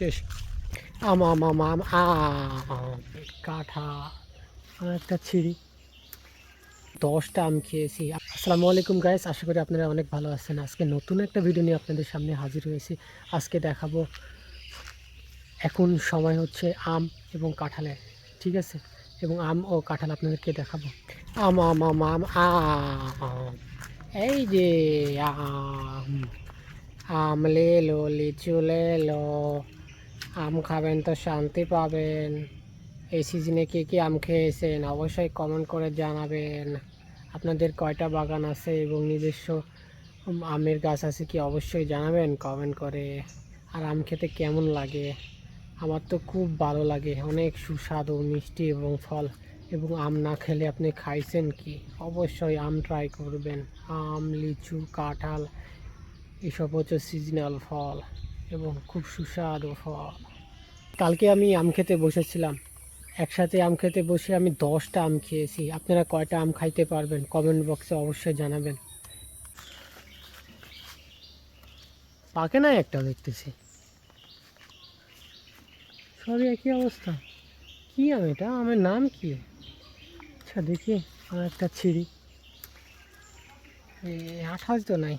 শেষ। আম আম আম আম আম কাঁঠাল আর একটা ছিঁড়ি 10টা আম খেয়েছি। আসসালামু আলাইকুম গাইস, আশা করি আপনারা অনেক ভালো আছেন। আজকে নতুন একটা ভিডিও নিয়ে আপনাদের সামনে হাজির হয়েছি। আজকে দেখাবো, এখন সময় হচ্ছে আম এবং কাঁঠালের, ঠিক আছে, এবং আম ও কাঁঠাল আপনাদেরকে দেখাবো। আম আম আম আম আম এই যে আম আম লে লো, লিচু লে লো, আম খাবেন তো শান্তি পাবেন। এই সিজনে কী কী আম খেয়েছেন অবশ্যই কমেন্ট করে জানাবেন। আপনাদের কয়টা বাগান আছে এবং নিজস্ব আমের গাছ আছে কি অবশ্যই জানাবেন কমেন্ট করে। আর আম খেতে কেমন লাগে? আমার তো খুব ভালো লাগে, অনেক সুস্বাদু মিষ্টি এবং ফল। এবং আম না খেলে আপনি খাইছেন কি? অবশ্যই আম ট্রাই করবেন। আম, লিচু, কাঁঠাল এসব হচ্ছে সিজনাল ফল এবং খুব সুস্বাদু ফল। কালকে আমি আম খেতে বসেছিলাম, একসাথে আম খেতে বসে আমি 10টা আম খেয়েছি। আপনারা কয়টা আম খাইতে পারবেন কমেন্ট বক্সে অবশ্যই জানাবেন। পাকে না একটা দেখতেছি, সবই একই অবস্থা। কি আম এটা? আমের নাম কি? আচ্ছা দেখি, আর একটা ছিঁড়ি। আঠাশ তো নাই।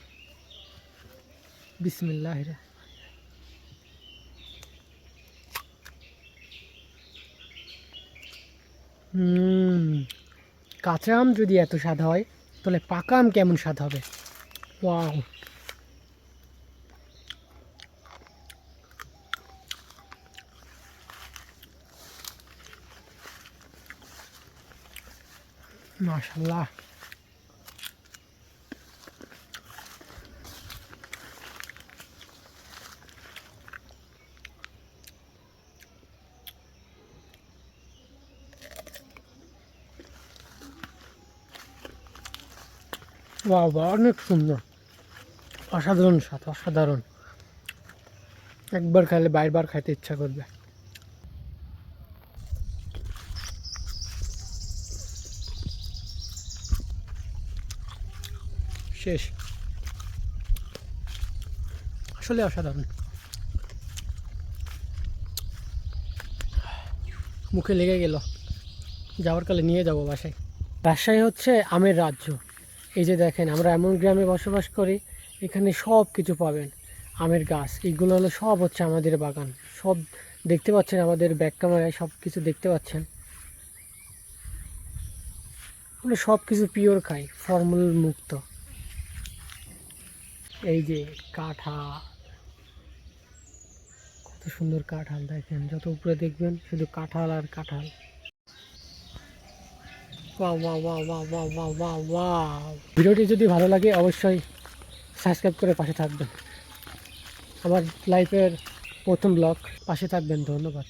বিসমিল্লাহ। হুম, কাঁচা আম যদি এত স্বাদ হয় তাহলে পাকা আম কেমন স্বাদ হবে? ওয়াও, মাশাল্লাহ। ওয়াও, অনেক সুন্দর, অসাধারণ স্বাদ, অসাধারণ। একবার খাইলে বারবার খাইতে ইচ্ছা করবে। শেষ। আসলে অসাধারণ, মুখে লেগে গেল। যাওয়ার কালে নিয়ে যাব বাসায়। রাজশাহী হচ্ছে আমের রাজ্য। এই যে দেখেন, আমরা এমন গ্রামে বসবাস করি, এখানে সব কিছু পাবেন। আমের গাছ এইগুলো হলো সব হচ্ছে আমাদের বাগান। সব দেখতে পাচ্ছেন, আমাদের ব্যাক ক্যামেরায় সব কিছু দেখতে পাচ্ছেন। আমরা সব কিছু পিওর খাই, ফর্মুল মুক্ত। এই যে কাঁঠাল, কত সুন্দর কাঁঠাল দেখেন, যত উপরে দেখবেন শুধু কাঁঠাল আর কাঁঠাল। Wow wow wow wow wow wow wow wow. ভিডিওটি যদি ভালো লাগে অবশ্যই সাবস্ক্রাইব করে পাশে থাকবেন। আমার লাইফের প্রথম ব্লগ, পাশে থাকবেন। ধন্যবাদ।